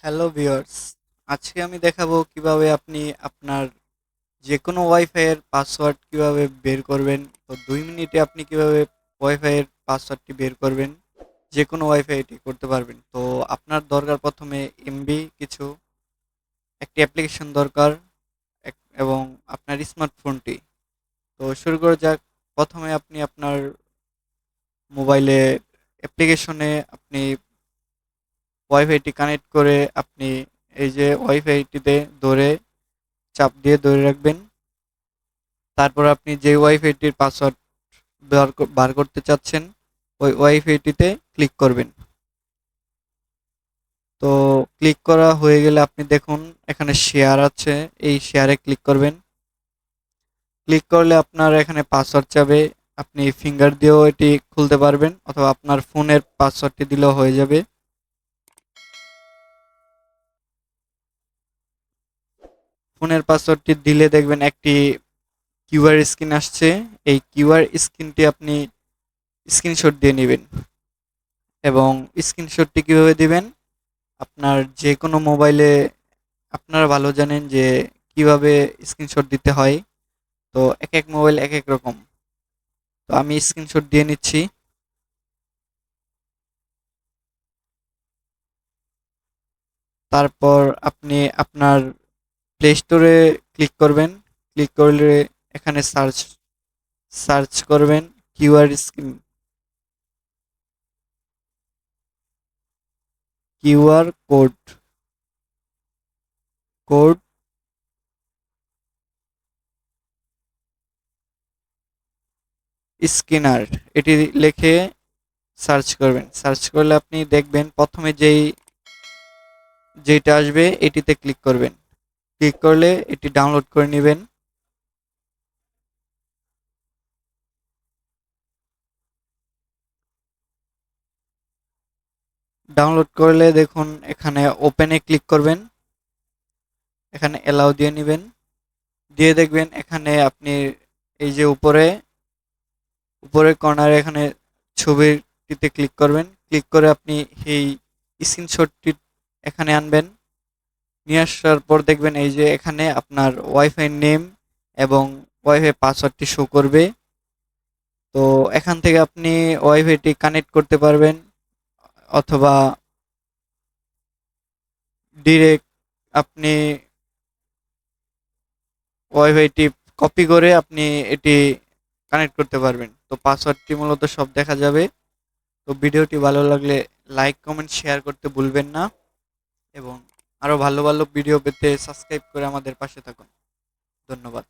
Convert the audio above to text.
Hello viewers, আজকে আমি দেখাবো কিভাবে আপনি আপনার যে কোনো ওয়াইফাই এর পাসওয়ার্ড কিভাবে বের করবেন। তো 2 মিনিটে আপনি কিভাবে ওয়াইফাই এর পাসওয়ার্ডটি বের করবেন, যে কোনো ওয়াইফাই এটি করতে পারবেন। তো আপনার দরকার প্রথমে এমবি কিছু, একটি অ্যাপ্লিকেশন দরকার এবং আপনার স্মার্টফোনটি। তো শুরু করা যাক। প্রথমে আপনি আপনার মোবাইলে অ্যাপ্লিকেশনে আপনি ওয়াইফাইটি কানেক্ট করে আপনি এই যে ওয়াইফাইটিতে ধরে চাপ দিয়ে ধরে রাখবেন। তারপর আপনি যে ওয়াইফাইটির পাসওয়ার্ড বার করতে চাচ্ছেন ওই ওয়াইফাইটিতে ক্লিক করবেন। তো ক্লিক করা হয়ে গেলে আপনি দেখুন এখানে শেয়ার আছে, এই শেয়ারে ক্লিক করবেন। ক্লিক করলে আপনার এখানে পাসওয়ার্ড চাবে, আপনি ফিঙ্গার দিয়েও এটি খুলতে পারবেন অথবা আপনার ফোনের পাসওয়ার্ডটি দিলেও হয়ে যাবে। ফোনের পাসওয়ার্ডটি দিলে দেখবেন একটি কিউআর স্ক্রিন আসছে। এই কিউআর স্ক্রিনটি আপনি স্ক্রিনশট দিয়ে নেবেন এবং স্ক্রিনশটটি কিভাবে দিবেন, আপনার যে কোনো মোবাইলে আপনারা ভালো জানেন যে কিভাবে স্ক্রিনশট দিতে হয়। তো এক এক মোবাইল এক এক রকম। তো আমি স্ক্রিনশট দিয়ে নিচ্ছি। তারপর আপনি আপনার প্লে স্টোরে ক্লিক করবেন। ক্লিক করলে এখানে সার্চ সার্চ করবেন QR screen, QR code, code scanner, এটি লিখে সার্চ করবেন। সার্চ করলে আপনি দেখবেন প্রথমে যেটা আসবে এটিতে ক্লিক করবেন। ক্লিক করলে এটি ডাউনলোড করে নেবেন। ডাউনলোড করলে দেখুন এখানে ওপেনে ক্লিক করবেন, এখানে অ্যালাউ দিয়ে নেবেন। দিয়ে দেখবেন এখানে আপনি এই যে উপরের কর্নারে এখানে ছবিটিতে ক্লিক করবেন। ক্লিক করে আপনি এই স্ক্রিনশটটি এখানে আনবেন। নিয়ে আসার পর দেখবেন এই যে এখানে আপনার ওয়াইফাই নেম এবং ওয়াইফাই পাসওয়ার্ডটি শো করবে। তো এখান থেকে আপনি ওয়াইফাইটি কানেক্ট করতে পারবেন অথবা ডিরেক্ট আপনি ওয়াইফাইটি কপি করে আপনি এটি কানেক্ট করতে পারবেন। তো পাসওয়ার্ডটি মূলত সব দেখা যাবে। তো ভিডিওটি ভালো লাগলে লাইক কমেন্ট শেয়ার করতে ভুলবেন না এবং আরো ভালো ভালো ভিডিও পেতে সাবস্ক্রাইব করে আমাদের পাশে থাকুন। ধন্যবাদ।